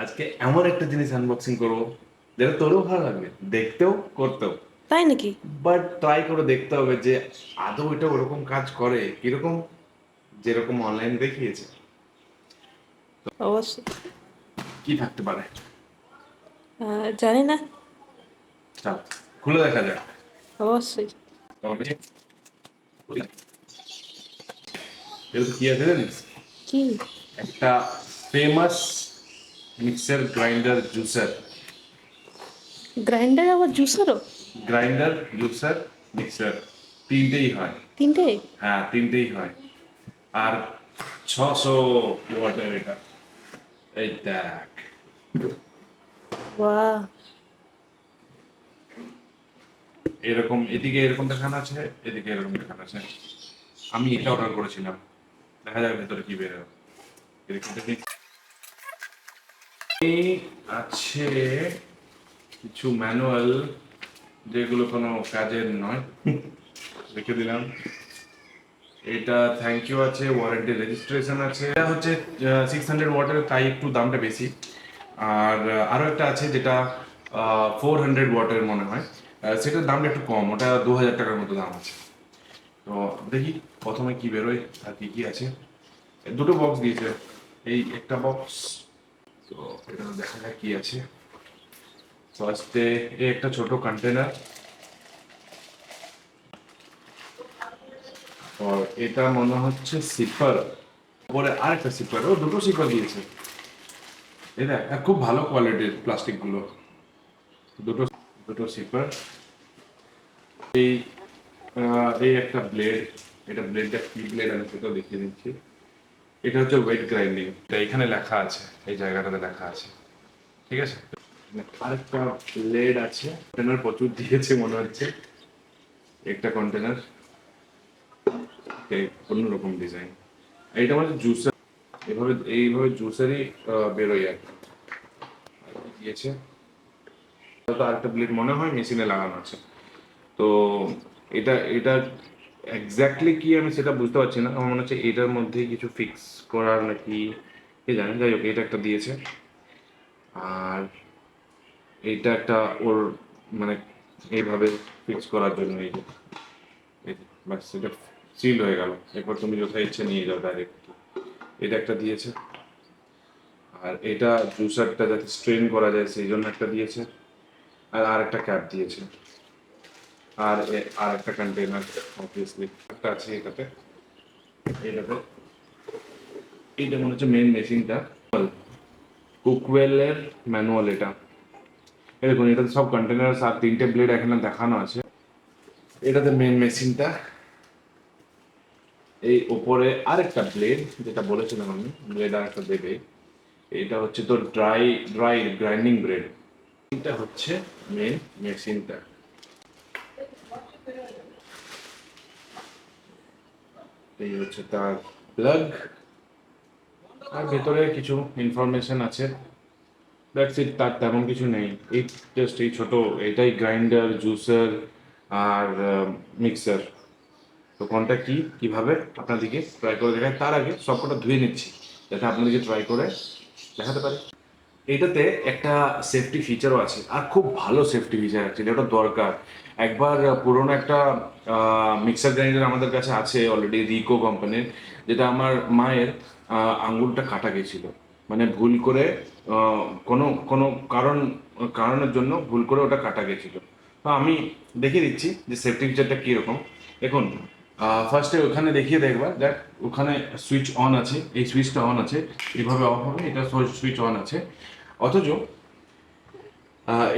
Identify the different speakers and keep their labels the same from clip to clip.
Speaker 1: আজকে এমন একটা জিনিস আনবক্সিং করবো যেটা তোরও ভালো লাগবে, দেখতেও করতেও।
Speaker 2: তাই নাকি?
Speaker 1: বাট ট্রাই করে দেখতে হবে যে আদৌ এটা ওরকম কাজ করে কিরকম, যেরকম অনলাইন দেখিয়েছে।
Speaker 2: অবশ্যই।
Speaker 1: কি থাকতে পারে?
Speaker 2: জানি না।
Speaker 1: চল খুলে দেখা যাক।
Speaker 2: অবশ্যই।
Speaker 1: এটা কি আছে জানিস?
Speaker 2: কি?
Speaker 1: একটা famous mixer grinder juicer.
Speaker 2: Grinder আবার জুসারও?
Speaker 1: গ্রাইন্ডার, জুসার, মিক্সার তিনটেই হয়।
Speaker 2: তিনটে?
Speaker 1: হ্যাঁ, তিনটেই হয়। আর 600 ওয়াটের এটা। এই দেখ,
Speaker 2: বাহ।
Speaker 1: এরকম এদিকে এরকম দেখানো আছে, এদিকে এরকম দেখানো আছে। আমি এটা অর্ডার করেছিলাম, দেখা যাক ভেতরে কি বের হয়। এরকম দেখি আছে কিছু ম্যানুয়াল, যেগুলো কোনো কাজের নয়, রেখে দিলাম। এটা থ্যাংক ইউ আছে, ওয়ারেন্টি রেজিস্ট্রেশন আছে। এটা হচ্ছে 600 ওয়াটের, তাই একটু দামটা বেশি। আর আরও একটা আছে যেটা 400 ওয়াটের মনে হয়, সেটার দামটা একটু কম, ওটা 2000 টাকার মতো দাম আছে। তো দেখি প্রথমে কি বেরোয় আর কি কি আছে। দুটো বক্স দিয়েছে, এই একটা বক্স। তো এটা দেখা যাক কি আছে। ফার্স্টে এই একটা ছোট কন্টেনার, আর এটা মনে হচ্ছে সিপার। পরে আরেকটা সিপার, ও দুটো সিপার দিয়েছে। এটা খুব ভালো কোয়ালিটির প্লাস্টিক গুলো। দুটো দুটো সিপার। এই এই একটা ব্লেড, এটা ব্লেডটা কি ব্লেড আমি সেটাও দেখিয়ে দিচ্ছি। এটা হচ্ছে ওয়েট গ্রাইন্ডিং, এটা এখানে লেখা আছে, এই জায়গাটাতে লেখা আছে, ঠিক আছে। আরেকটা ব্লেড আছে, কন্টেনার প্রচুর দিয়েছে মনে হচ্ছে। একটা কন্টেনার, অন্যরকম ডিজাইন। এইটা মানে জুসার, এইভাবে জুসারই বেরোয় আর কি। দিয়েছে তো আরেকটা ব্লেড মনে হয় মেশিনে লাগানো আছে। তো এটা এটা এক্স্যাক্টলি কি আমি সেটা বুঝতে পারছি না, আমার মনে হচ্ছে এটার মধ্যে কিছু ফিক্স করার নাকি, কে জানে। যাই হোক, এটা একটা দিয়েছে। আর এইটা একটা ওর মানে এইভাবে ফিক্স করার জন্য, এই যে বাস এটা সিল হয়ে গেল, এরপর তুমি যথাই ইচ্ছে নিয়ে যাও ডাইরেক্ট। এটা একটা দিয়েছে। আর এটা জুসারটা যাতে স্ট্রেন করা যায় সেই জন্য একটা দিয়েছে। আর একটা ক্যাপ দিয়েছে। আর একটা কন্টেনার অবভিয়াসলি একটা আছে এটাতে। এটাতে এইটা মনে হচ্ছে মেন মেশিনটা, কুকওয়েলের ম্যানুয়াল এটা। এই দেখুন, এটাতে সব কন্টেনার আর তিনটে ব্লেড এখানে দেখানো আছে। এটাতে মেন মেশিনটা। এই ওপরে আরেকটা ব্লেড, যেটা বলেছিলাম আমি, ব্লেড আরেকটা দেবে। এটা হচ্ছে তোর ড্রাই ড্রাই গ্রাইন্ডিং ব্লেড। এটা হচ্ছে মেন মেশিনটা। এই হচ্ছে তার প্লাগ। আর ভেতরে কিছু ইনফরমেশন আছে, দ্যাটস ইট। তার তেমন কিছু নেই। এই জাস্ট এই ছোট, এটাই গ্রাইন্ডার, জুসার আর মিক্সার। তো কোনটা কি কিভাবে আপনাদেরকে ট্রাই করে দেখায়, তার আগে সবকটা ধুয়ে নিচ্ছি যাতে আপনাদেরকে ট্রাই করে দেখাতে পারি। এটাতে একটা সেফটি ফিচারও আছে, আর খুব ভালো সেফটি ফিচার আছে, যেটা দরকার। একবার পুরোনো একটা মিক্সার গ্রাইন্ডার আমাদের কাছে আছে অলরেডি, রিকো কোম্পানির, যেটা আমার মায়ের আঙ্গুলটা কাটা গেছিল, মানে ভুল করে কোনো কোনো কারণের জন্য ভুল করে ওটা কাটা গেছিল। তো আমি দেখিয়ে দিচ্ছি যে সেফটি ফিচারটা কীরকম। দেখুন, ফার্স্টে ওখানে দেখিয়ে দেখবা, দেখ ওখানে সুইচ অন আছে, এই সুইচটা অন আছে, এইভাবে অফ হবে, এটা সুইচ অন আছে। অথচ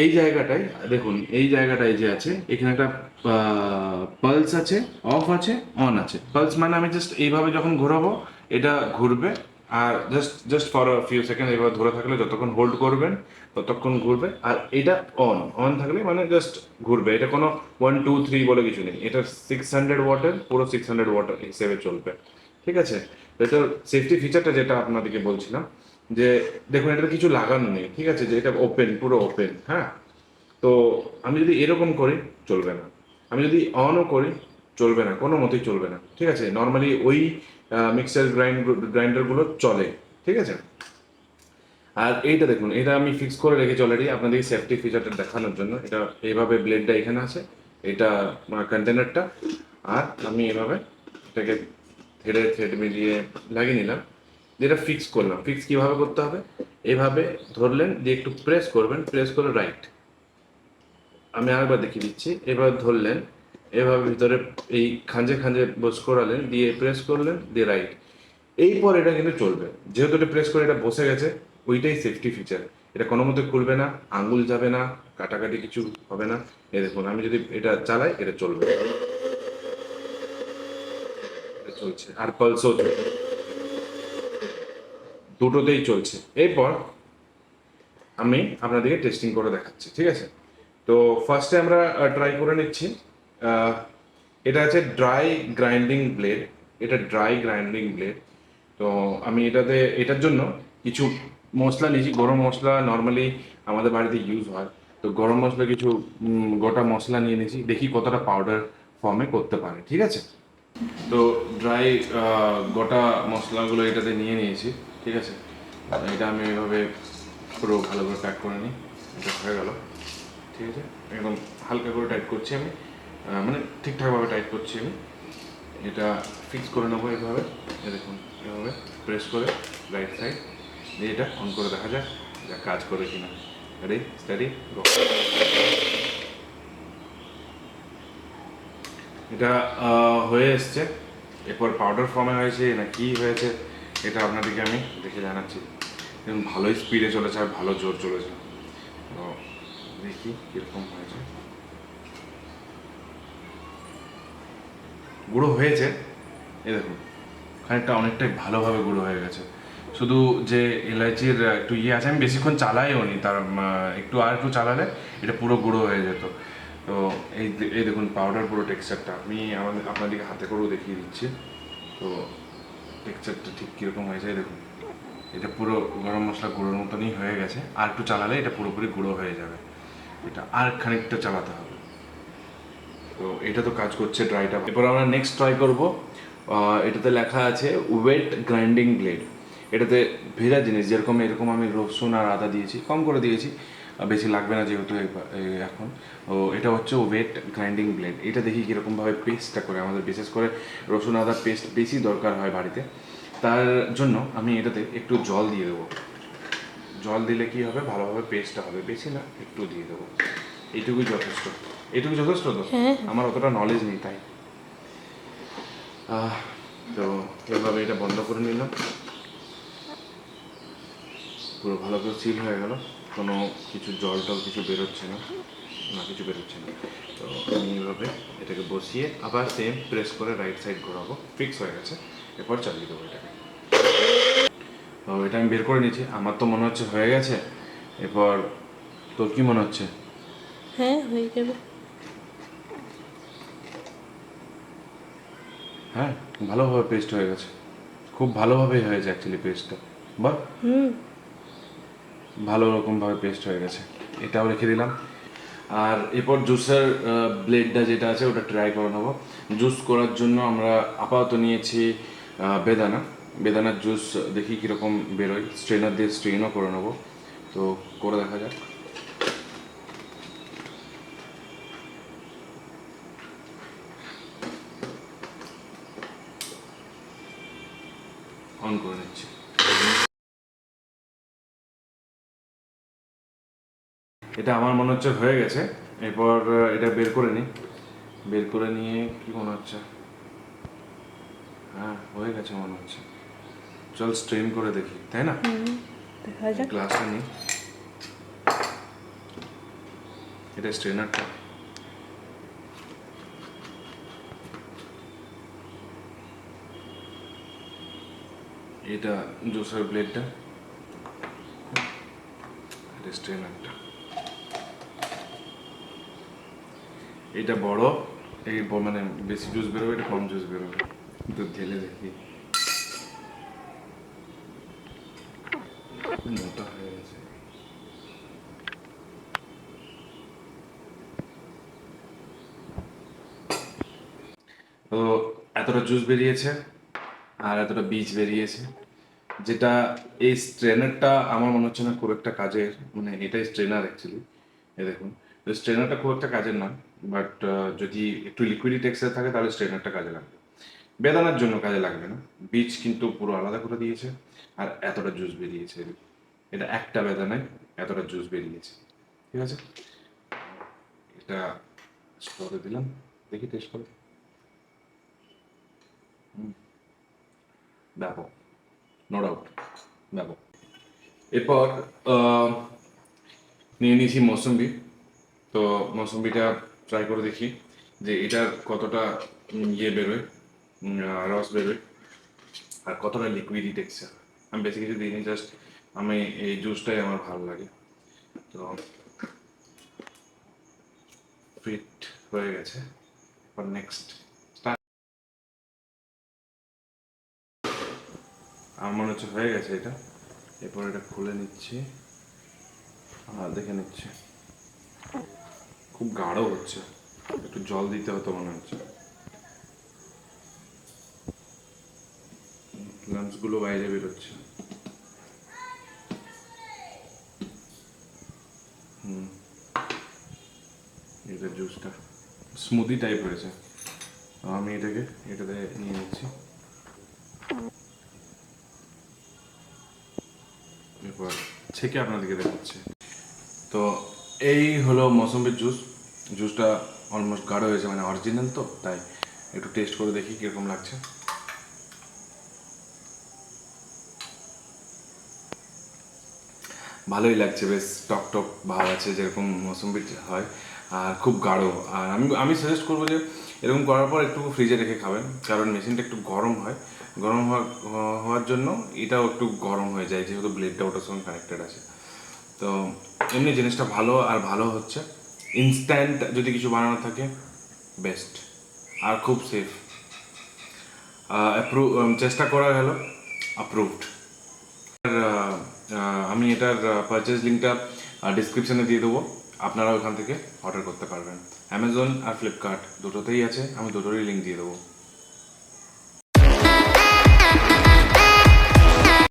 Speaker 1: এই জায়গাটায় দেখুন, এই জায়গাটায় যে আছে, এখানে একটা পালস আছে, অফ আছে, অন আছে। পালস মানে আমি জাস্ট এইভাবে যখন ঘোরাবো এটা ঘুরবে, আর just just for few second এইভাবে ধরে থাকলে যতক্ষণ হোল্ড করবেন ততক্ষণ ঘুরবে। আর এটা অন অন থাকলে মানে জাস্ট ঘুরবে। এটা কোনো 1 2 3 বলে কিছু নেই, এটা 600 ওয়াটের, পুরো 600 ওয়াটের হিসেবে চলবে, ঠিক আছে। তো এটার সেফটি ফিচারটা যেটা আপনাদেরকে বলছিলাম, যে দেখুন এটা কিছু লাগানো নেই, ঠিক আছে, যে এটা ওপেন, পুরো ওপেন, হ্যাঁ। তো আমি যদি এরকম করি চলবে না, আমি যদি অনও করি চলবে না, কোনো মতেই চলবে না, ঠিক আছে। নর্মালি ওই মিক্সার গ্রাইন্ডারগুলো চলে, ঠিক আছে। আর এইটা দেখুন, এটা আমি ফিক্স করে রেখেছি অলরেডি আপনাদের সেফটি ফিচারটা দেখানোর জন্য। এটা এইভাবে ব্লেডটা এখানে আছে, এটা কন্টেনারটা, আর আমি এভাবে এটাকে থ্রেড মিলিয়ে লাগিয়ে নিলাম, যেটা ফিক্স করলাম। ফিক্স কীভাবে করতে হবে, এভাবে ধরলেন দিয়ে একটু প্রেস করবেন, প্রেস করে রাইট, আমি আরেকবার দেখিয়ে দিচ্ছি, এবার ধরলেন এভাবে ভিতরে এই খাঁজে খাঁজে বস করালেন, দিয়ে প্রেস করলেন, দিয়ে রাইট, এই পর এটা কিন্তু চলবে। যেহেতু এটা প্রেস করে এটা বসে গেছে, ওইটাই সেফটি ফিচার। এটা কোনো মতে খুলবে না, আঙুল যাবে না, কাটাকাটি কিছু হবে না। এই দেখুন, আমি যদি এটা চালাই এটা চলবে, এটা চলছে, আর পালসও চলছে, দুটোতেই চলছে। এরপর আমি আপনাদেরকে টেস্টিং করে দেখাচ্ছি, ঠিক আছে? তো ফার্স্টে আমরা ট্রাই করে নিচ্ছি। আহ, এটা আছে ড্রাই গ্রাইন্ডিং ব্লেড, এটা ড্রাই গ্রাইন্ডিং ব্লেড। তো আমি এটার জন্য কিছু মশলা নিয়েছি, গরম মশলা নর্মালি আমাদের বাড়িতে ইউজ হয়। তো গরম মশলা কিছু গোটা মশলা নিয়ে নিয়েছি, দেখি কতটা পাউডার ফর্মে করতে পারে, ঠিক আছে? তো ড্রাই গোটা মশলাগুলো এটাতে নিয়ে নিয়েছি, ঠিক আছে? এটা আমি এভাবে পুরো ভালো করে প্যাক করে নিই, এটা হয়ে গেল, ঠিক আছে? একদম হালকা করে টাইট করছি আমি, মানে ঠিকঠাকভাবে টাইট করছি আমি। এটা ফিক্স করে নেবো এইভাবে, এই দেখুন, এভাবে প্রেস করে রাইট সাইড দিয়ে এটা অন করে দেখা যাক যা কাজ করে কিনা। রেডি, স্টাডি, গো। এটা হয়ে এসছে। এরপর পাউডার ফর্মে হয়েছে না কি হয়েছে, এটা আপনাদেরকে আমি দেখে জানাচ্ছি। দেখুন, ভালোই স্পিডে চলেছে আর ভালো জোর চলেছে। তো দেখি কীরকম হয়েছে। গুঁড়ো হয়েছে, এই দেখুন, খানিকটা অনেকটাই ভালোভাবে গুঁড়ো হয়ে গেছে। শুধু যে এলাচির একটু ইয়ে আছে, আমি বেশিক্ষণ চালাইও নি, তার একটু চালালে এটা পুরো গুঁড়ো হয়ে যেত। তো এই দেখুন পাউডার পুরো টেক্সচারটা, আমি আপনাদেরকে হাতে করেও দেখিয়ে দিচ্ছি। তো টেক্সচারটা ঠিক কীরকম হয়েছে, এই দেখুন, এটা পুরো গরম মশলা গুঁড়োর মতনই হয়ে গেছে। আর একটু চালালে এটা পুরোপুরি গুঁড়ো হয়ে যাবে, এটা আর খানিকটা চালাতে হবে। তো এটা তো কাজ করছে ড্রাইটা। এরপর আমরা নেক্সট ট্রাই করব, এটাতে লেখা আছে ওয়েট গ্রাইন্ডিং ব্লেড। এটাতে ভেজা জিনিস, যেরকম এরকম আমি রসুন আর আদা দিয়েছি, কম করে দিয়েছি, বেশি লাগবে না যেহেতু এখন। তো এটা হচ্ছে ওয়েট গ্রাইন্ডিং ব্লেড। এটা দেখি কীরকমভাবে পেস্টটা করে, আমাদের বিশেষ করে রসুন আদা পেস্ট বেশি দরকার হয় বাড়িতে, তার জন্য আমি এটাতে একটু জল দিয়ে দেবো। জল দিলে কি হবে, ভালোভাবে পেস্টটা হবে, বেশি না, একটু দিয়ে দেবো, এইটুকুই যথেষ্ট। এইটুকু যথেষ্ট তো,
Speaker 2: হ্যাঁ।
Speaker 1: আমার অতটা নলেজ নেই তাই। তো এভাবে এটা বন্ধ করে নিলাম, পুরো ভালো করে সিল হয়ে গেল, কোনো কিছু জল টল কিছু বেরোচ্ছে না, না কিছু বেরোচ্ছে না। তো আমি এইভাবে এটাকে বসিয়ে আবার সেম প্রেস করে রাইট সাইড ঘোরাবো, ফিক্স হয়ে গেছে। এরপর চালিয়ে দেবো এটাকে। তো এটা আমি বের করে নিয়েছি, আমার তো মনে হচ্ছে হয়ে গেছে। এরপর তোর কি মনে হচ্ছে?
Speaker 2: হ্যাঁ, হয়ে যাবে।
Speaker 1: হ্যাঁ, ভালোভাবে পেস্ট হয়ে গেছে, খুব ভালোভাবেই হয়েছে অ্যাকচুয়ালি পেস্টটা, বাহ,
Speaker 2: হুম।
Speaker 1: ভালো রকমভাবে পেস্ট হয়ে গেছে। এটাও রেখে দিলাম। আর এরপর জুসের ব্লেডটা যেটা আছে ওটা ট্রাই করে নেবো। জুস করার জন্য আমরা আপাতত নিয়েছি বেদানার জুস, দেখি কীরকম বেরোয়, স্ট্রেনার দিয়ে স্ট্রেনও করে নেবো। তো করে দেখা যাক। অন করে নিচ্ছি। এটা আমার মনে হচ্ছে হয়ে গেছে। এরপর এটা বের করে নিই, বের করে নিয়ে কি মনে হচ্ছে, হ্যাঁ হয়ে গেছে মনে হচ্ছে। চল স্ট্রেন করে দেখি, তাই না?
Speaker 2: দেখা যাক।
Speaker 1: গ্লাসটা নিই, এটা স্ট্রেনারটা, এটা জুসার ব্লেডটা, এটা স্ট্রেনারটা। এটা বড়, এই মানে বেশি জুস বেরোবে, এটা কম জুস বেরোবে। তো ঢেলে দেখি, মোটা হয়ে গেছে। তো এতটা জুস বেরিয়েছে আর এতটা বীজ বেরিয়েছে। যেটা এই স্ট্রেনারটা আমার মনে হচ্ছে না খুব একটা কাজের, মানে এটাই স্ট্রেনার অ্যাকচুয়ালি, এ দেখুন। তো স্ট্রেনারটা খুব একটা কাজের না, বাট যদি একটু লিকুইডি টেক্সচার থাকে তাহলে স্ট্রেনারটা কাজে লাগবে। বেদানার জন্য কাজে লাগবে না, বীজ কিন্তু পুরো আলাদা করে দিয়েছে, আর এতটা জুস বেরিয়েছে। এটা একটা বেদানায় এতটা জুস বেরিয়েছে, ঠিক আছে। এটা স্টোরে দিলাম, দেখি টেস্ট করে। ব্যাপক, নো ডাউট, ব্যাপক। এরপর নিয়ে নিয়েছি মৌসুম্বি। তো মৌসুম্বিটা ট্রাই করে দেখি যে এটার কতটা ইয়ে বেরোয়, রস বেরোয়, আর কতটা লিকুইডি টেক্সচার। আমি বেশি কিছু দিইনি, জাস্ট আমি এই জুসটাই আমার ভালো লাগে। তো ফিট হয়ে গেছে, এরপর নেক্সট আমার মনে হচ্ছে হয়ে গেছে এটা। এরপর এটা খুলে নিচ্ছি, দেখে নিচ্ছি। খুব গাঢ় হচ্ছে, একটু জল দিতে হতো মনে হচ্ছে। লাঞ্চগুলো বাইরে বেরোচ্ছে। এটা জুসটা স্মুদি টাইপ হয়েছে। আমি এটাতে নিয়ে নিচ্ছি। এরপর ছেঁকে আপনাদেরকে দেখাচ্ছি। তো এই হলো মৌসুম্বির জুস। জুসটা অলমোস্ট গাঢ় হয়েছে, মানে অরিজিনাল তো, তাই একটু টেস্ট করে দেখি কীরকম লাগছে। ভালোই লাগছে, বেশ টক টক ভাব আছে যেরকম মৌসুম্বির হয়, আর খুব গাঢ়। আর আমি আমি সাজেস্ট করবো যে এরকম করার পর একটু ফ্রিজে রেখে খাবেন, কারণ মেশিনটা একটু গরম হয়। গরম হওয়ার জন্য এটাও একটু গরম হয়ে যায়, যেহেতু ব্লেডটা ওটার সঙ্গে কানেক্টেড আছে। তো এমনি জিনিসটা ভালো, আর ভালো হচ্ছে ইনস্ট্যান্ট যদি কিছু বানানো থাকে বেস্ট, আর খুব সেফ। চেষ্টা করা গেল, অ্যাপ্রুভড। আমি এটার পারচেজ লিঙ্কটা ডিসক্রিপশানে দিয়ে দেবো, আপনারা ওখান থেকে অর্ডার করতে পারবেন। অ্যামাজন আর ফ্লিপকার্ট দুটোতেই আছে, আমি দুটোরই লিঙ্ক দিয়ে দেবো।